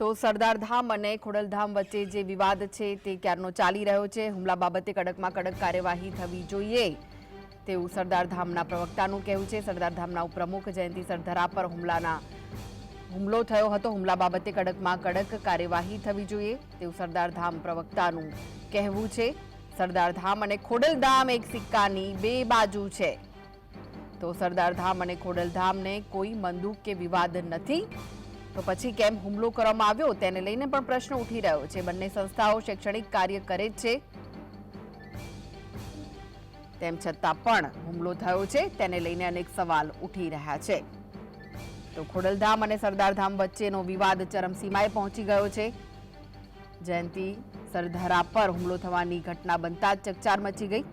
તો સરદારધામ અને ખોડલધામ વચ્ચે જે વિવાદ છે તે ક્યારનો ચાલી રહ્યો છે. હુમલા બાબતે કડકમાં કડક કાર્યવાહી થવી જોઈએ તેવું સરદારધામના પ્રવક્તાનું કહેવું છે. સરદારધામના ઉપપ્રમુખ જયંતિ સરધરા પર હુમલો થયો હતો. હુમલા બાબતે કડકમાં કડક કાર્યવાહી થવી જોઈએ તેવું સરદારધામ પ્રવક્તાનું કહેવું છે. સરદારધામ અને ખોડલધામ એક સિક્કાની બે બાજુ છે. તો સરદારધામ અને ખોડલધામને કોઈ બંદૂક કે વિવાદ નથી, તો પછી કેમ હુમલો કરવામાં આવ્યો તેને લઈને પણ પ્રશ્ન ઉઠી રહ્યો છે. બંને સંસ્થાઓ શૈક્ષણિક કાર્ય કરે છે, તેમ છતાં પણ હુમલો થયો છે તેને લઈને અનેક સવાલ ઉઠી રહ્યા છે. તો ખોડલધામ અને સરદારધામ વચ્ચેનો વિવાદ ચરમસીમાએ પહોંચી ગયો છે. જયંતિ સરધરા પર હુમલો થવાની ઘટના બનતા જ ચકચાર મચી ગઈ.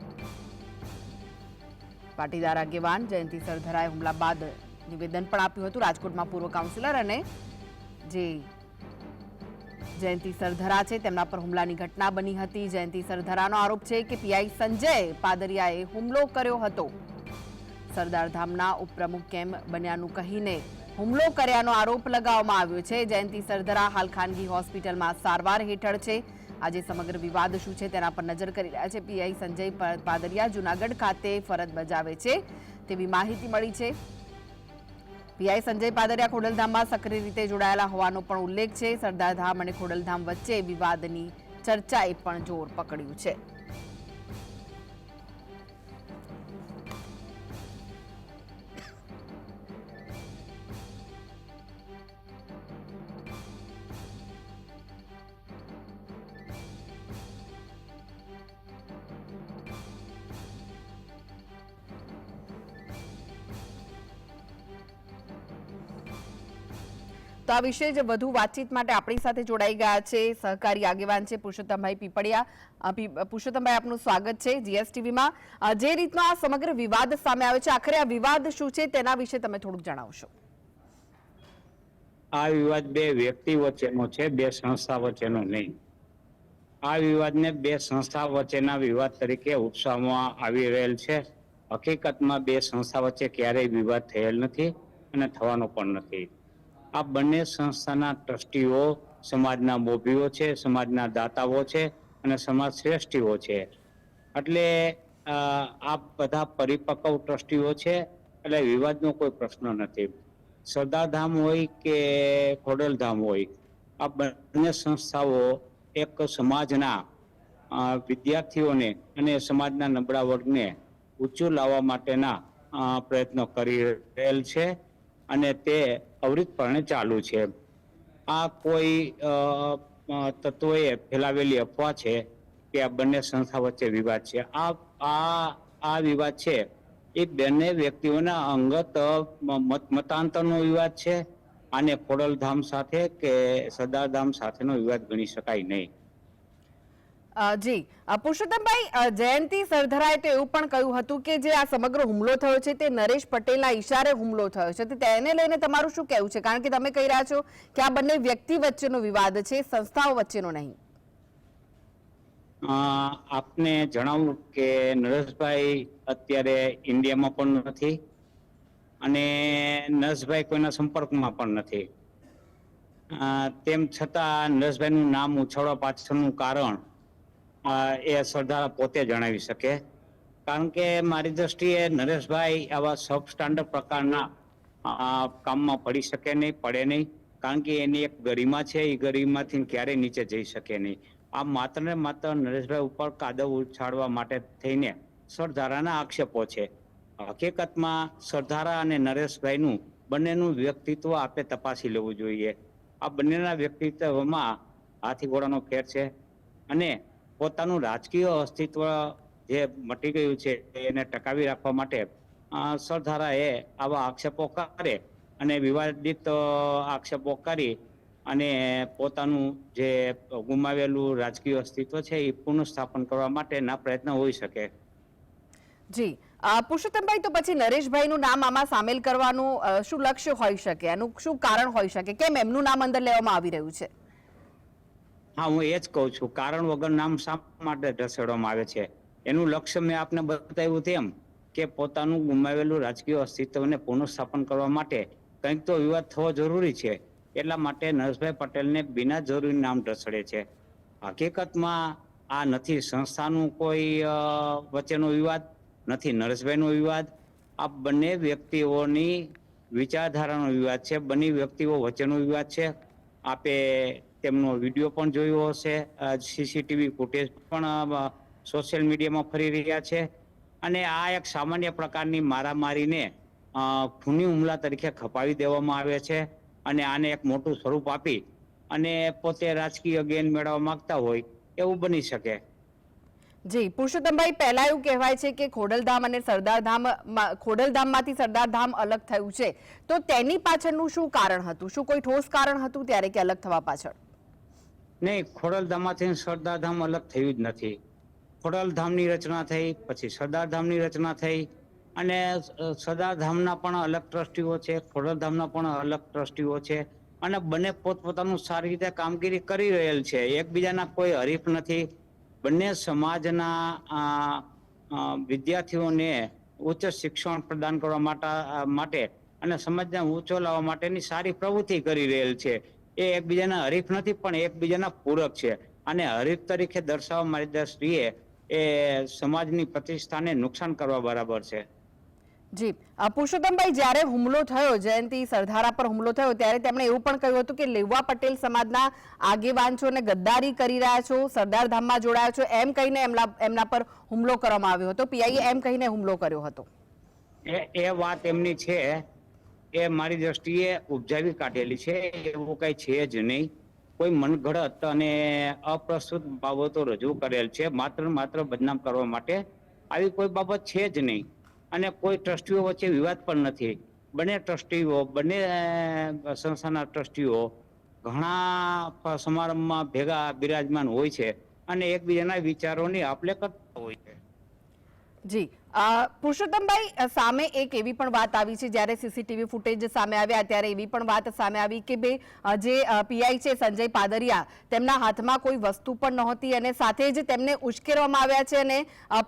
પાટીદાર આગેવાન જયંતિ સરધરાએ હુમલા બાદ નિવેદન પણ આપ્યું હતું. રાજકોટમાં પૂર્વ કાઉન્સિલર અને જે જયંતિ સરધરા છે તેમના પર હુમલાની ઘટના બની હતી. જયંતિ સરધરાનો આરોપ છે કે પીઆઈ સંજય પાદરિયાએ હુમલો કર્યો હતો. સરદારધામના ઉપપ્રમુખ કેમ બન્યાનું કહીને હુમલો કર્યાનો આરોપ લગાવવામાં આવ્યો છે. જયંતિ સરધરા હાલ ખાનગી હોસ્પિટલમાં સારવાર હેઠળ છે. આજે સમગ્ર વિવાદ શું છે તેના પર નજર કરી રહ્યા છે. પીઆઈ સંજય પાદરિયા જૂનાગઢ ખાતે ફરજ બજાવે છે તેવી માહિતી મળી છે. પીઆઈ સંજય પાદરિયા ખોડલધામમાં સક્રિય રીતે જોડાયેલા હોવાનો પણ ઉલ્લેખ છે. સરદારધામ અને ખોડલધામ વચ્ચે વિવાદની ચર્ચાએ પણ જોર પકડ્યું છે. તો આ વિશે જ વધુ વાતચીત માટે આપણી સાથે જોડાઈ ગયા છે સહકારી આગેવાન છે પુરુષોત્તમભાઈ પીપળિયા. પુરુષોત્તમભાઈ, આપનું સ્વાગત છે જીએસટીવીમાં. જે રીતનો આ સમગ્ર વિવાદ સામે આવ્યો છે, આખરે આ વિવાદ શું છે તેના વિશે તમે થોડુંક જણાવશો. આ વિવાદ બે વ્યક્તિ વચ્ચેનો છે, બે સંસ્થા વચ્ચેનો નહીં. આ વિવાદને બે સંસ્થા વચ્ચેના વિવાદ તરીકે ઉપસાવવામાં આવી રહેલ છે. હકીકતમાં બે સંસ્થા વચ્ચે ક્યારેય વિવાદ થયેલ નથી અને થવાનો પણ નથી. આ બંને સંસ્થાના ટ્રસ્ટીઓ સમાજના મોભીઓ છે, સમાજના દાતાઓ છે અને સમાજ શ્રેષ્ઠીઓ છે. એટલે આ બધા પરિપક્વ ટ્રસ્ટીઓ છે, એટલે વિવાદનો કોઈ પ્રશ્ન નથી. સરદારધામ હોય કે ખોડલધામ હોય, આ બંને સંસ્થાઓ એક સમાજના વિદ્યાર્થીઓને અને સમાજના નબળા વર્ગને ઊંચું લાવવા માટેના પ્રયત્નો કરી રહેલ છે અને તે અવિરતપણે ચાલુ છે. આ કોઈ તત્વોએ ફેલાવેલી અફવા છે કે આ બંને સંસ્થા વચ્ચે વિવાદ છે. આ વિવાદ છે એ બંને વ્યક્તિઓના અંગત મતાંતરનો વિવાદ છે. આને ખોડલધામ સાથે કે સરદારધામ સાથેનો વિવાદ ગણી શકાય નહીં. જી પુરુષોત્તમભાઈ, જયંતિ સરધરાએ તો એવું પણ કહ્યું હતું કે જે આ સમગ્ર હુમલો થયો છે તે નરેશ પટેલના ઈશારે હુમલો થયો છે. તેને લઈને તમારું શું કહેવું છે? કારણ કે તમે કહી રહ્યા છો કે આ બંને વ્યક્તિ વચ્ચેનો વિવાદ છે, સંસ્થાઓ વચ્ચેનો નહીં. આપને જણાવું કે નરેશભાઈ અત્યારે ઇન્ડિયામાં પણ નથી અને નરેશભાઈ કોઈના સંપર્કમાં પણ નથી. તેમ છતાં નરેશભાઈનું નામ ઉછાળવા પાછળનું કારણ એ સરદાર પોતે જણાવી શકે. કારણ કે મારી દ્રષ્ટિએ નરેશભાઈ આવા સબ સ્ટાન્ડર્ડ પ્રકારના કામમાં પડી શકે નહીં, પડે નહીં. કારણ કે એની એક ગરિમા છે, એ ગરિમાથી ક્યારેય નીચે જઈ શકે નહીં. આ માત્ર ને માત્ર નરેશભાઈ ઉપર કાદવ ઉછાળવા માટે થઈને સરદારાના આક્ષેપો છે. હકીકતમાં સરદારા અને નરેશભાઈનું બંનેનું વ્યક્તિત્વ આપણે તપાસી લેવું જોઈએ. આ બંનેના વ્યક્તિત્વમાં હાથી ઘોડાનો ફેર છે અને પોતાનું રાજકીય અસ્તિત્વ જે મટી ગયું છે એને ટકાવી રાખવા માટે સરદારાએ આવા આક્ષેપો કરે અને વિવાદિત આક્ષેપો કરી અને પોતાનું જે ગુમાવેલું રાજકીય અસ્તિત્વ છે એ પુનઃસ્થાપન કરવા માટેના પ્રયત્ન હોઈ શકે. જી પુરુષોત્તમભાઈ, તો પછી નરેશભાઈનું નામ આમાં સામેલ કરવાનું શું લક્ષ્ય હોઈ શકે? એનું શું કારણ હોઈ શકે? કેમ એમનું નામ અંદર લેવામાં આવી રહ્યું છે? હા, હું એ જ કહું છું, કારણ વગર નામ શા માટે ઢસેડવામાં આવે છે? એનું લક્ષ્ય મેં આપને બતાવ્યું તેમ કે પોતાનું ગુમાવેલું રાજકીય અસ્તિત્વને પુનઃસ્થાપન કરવા માટે કંઈક તો વિવાદ થવો જરૂરી છે. એટલા માટે નરેશભાઈ પટેલને બિના જરૂરી નામ ઢસડે છે. હકીકતમાં આ નથી સંસ્થાનું કોઈ વચ્ચેનો વિવાદ, નથી નરેશભાઈનો વિવાદ. આ બંને વ્યક્તિઓની વિચારધારાનો વિવાદ છે, બંને વ્યક્તિઓ વચ્ચેનો વિવાદ છે. આપે તેમનો વિડીયો પણ જોયો હશે, સીસીટીવી ફૂટેજ પણ સોશિયલ મીડિયામાં ફરી રહ્યા છે. અને આ એક સામાન્ય પ્રકારની મારામારીને ખૂની હુમલા તરીકે ખપાવી દેવામાં આવે છે અને આને એક મોટું સ્વરૂપ આપી અને પોતે રાજકીય ગેઇન મેળવવા માંગતા હોય એવું બની શકે. જી પુરુષોત્તમભાઈ, પહેલા એવું કહેવાય છે કે ખોડલધામ અને સરદારધામ, ખોડલધામમાંથી સરદારધામ અલગ થયું છે, તો તેની પાછળનું શું કારણ હતું? શું કોઈ ઠોસ કારણ હતું ત્યારે કે અલગ થવા પાછળ? નહીં, ખોડલધામમાંથી સરદારધામ અલગ થયું જ નથી. ખોડલધામની રચના થઈ, પછી સરદારધામની રચના થઈ અને સરદારધામના પણ અલગ ટ્રસ્ટીઓ છે, ખોડલધામના પણ અલગ ટ્રસ્ટીઓ છે અને બંને પોતપોતાનું સારી રીતે કામગીરી કરી રહેલ છે. એકબીજાના કોઈ હરીફ નથી. બંને સમાજના વિદ્યાર્થીઓને ઉચ્ચ શિક્ષણ પ્રદાન કરવા માટે અને સમાજને ઊંચો લાવવા માટેની સારી પ્રવૃત્તિ કરી રહેલ છે. એ એકબીજાના હરીફ નથી પણ એકબીજાના પૂરક છે અને હરીફ તરીકે દર્શાવવા મારી દ્રષ્ટિએ એ સમાજની પ્રતિષ્ઠાને નુકસાન કરવા બરાબર છે. જી પુરુષોત્તમભાઈ, જ્યારે હુમલો થયો, જયંતિ સરધારા પર હુમલો થયો, ત્યારે તેમણે એવું પણ કહ્યું હતું કે લેવા પટેલ સમાજના આગેવાન છો અને ગદ્દારી કરી રહ્યા છો, સરદારધામમાં જોડાયા છો, એમ કહીને એમના પર હુમલો કરવામાં આવ્યો હતો. પીઆઈએ એમ કહીને હુમલો કર્યો હતો. એ વાત એમની છે, એ મારી દ્રષ્ટિએ ઉપજાવી કાઢેલી છે. એવું કઈ છે જ નહીં. કોઈ મનગઢત અને અપ્રસ્તુત બાબતો રજૂ કરેલ છે માત્ર બદનામ કરવા માટે. આવી કોઈ બાબત છે જ નહીં અને કોઈ ટ્રસ્ટીઓ વચ્ચે વિવાદ પણ નથી. બંને ટ્રસ્ટીઓ, બંને સંસ્થાના ટ્રસ્ટીઓ ઘણા સમારંભમાં ભેગા બિરાજમાન હોય છે અને એકબીજાના વિચારોની આપલે કરતા હોય છે. જી પુરુષોત્તમભાઈ, સામે એક એવી પણ વાત આવી છે, જ્યારે સીસીટીવી ફૂટેજ સામે આવ્યા ત્યારે એવી પણ વાત સામે આવી કે જે પીઆઈ છે સંજય પાદરિયા, તેમના હાથમાં કોઈ વસ્તુ પણ નહોતી અને સાથે જ તેમને ઉશ્કેરવામાં આવ્યા છે અને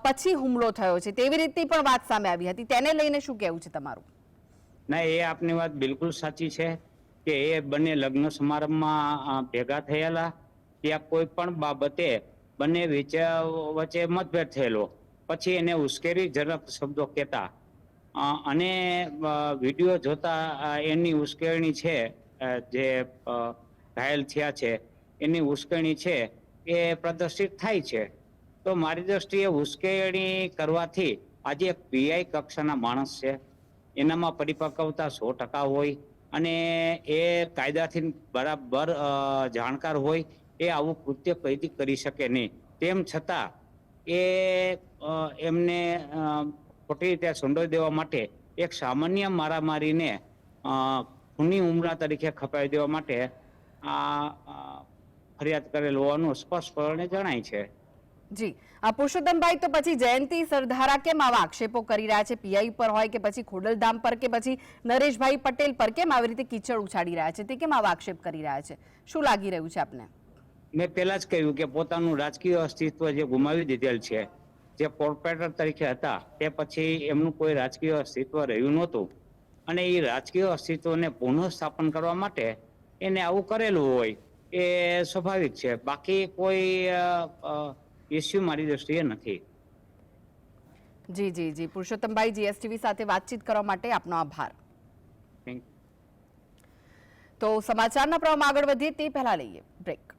પછી હુમલો થયો છે, તેવી રીતની પણ વાત સામે આવી હતી. તેને લઈને શું કહેવું છે તમારું? ના, એ આપની વાત બિલકુલ સાચી છે કે એ બંને લગ્ન સમારંભમાં ભેગા થયેલા. ત્યાં કોઈ પણ બાબતે બંને વચ્ચે મતભેદ થયેલો, પછી એને ઉશ્કેરીજનક શબ્દો કહેતા અને વિડીયો જોતા એની ઉશ્કેરણી છે, જે ઘાયલ થયા છે એની ઉશ્કેરણી છે એ પ્રદર્શિત થાય છે. તો મારી દ્રષ્ટિએ ઉશ્કેરણી કરવાથી આજે એક પીઆઈ કક્ષાના માણસ છે, એનામાં પરિપક્વતા 100% હોય અને એ કાયદાથી બરાબર જાણકાર હોય, એ આવું કૃત્ય કઈથી કરી શકે નહીં. તેમ છતાં એમને ખોટી રીતે સંડોઈ દેવા માટે એક સામાન્ય મારામારીને ખૂની હુમલા તરીકે ખપાવી દેવા માટે આ ફરિયાદ કરેલ હોવાનું સ્પષ્ટપણે જણાય છે. જી પુરુષોત્તમભાઈ, તો પછી જયંતિ સરધારા કેમ આવા આક્ષેપો કરી રહ્યા છે? પીઆઈ પર હોય કે પછી ખોડલધામ પર કે પછી નરેશભાઈ પટેલ પર કેમ આવી રીતે કીચડ ઉછાળી રહ્યા છે? તે કેમ આવા આક્ષેપ કરી રહ્યા છે? શું લાગી રહ્યું છે આપને? મેં પહેલા જ કહ્યું કે પોતાનું રાજકીય અસ્તિત્વ જે ગુમાવી દીધેલ છે, જે કોર્પોરેટર તરીકે હતા તે પછી એમનું કોઈ રાજકીય અસ્તિત્વ રહ્યું નહોતું અને એ રાજકીય અસ્તિત્વને પુનઃસ્થાપન કરવા માટે એને આવું કરેલું હોય એ સ્વાભાવિક છે. બાકી કોઈ ઇસ્યુ મારી દ્રષ્ટિએ નથી. જી જી જી પુરુષોત્તમભાઈ, જીએસટીવી સાથે વાતચીત કરવા માટે આપનો આભાર. તો સમાચારના પ્રવાહમાં આગળ વધીએ તે પહેલા લઈએ બ્રેક.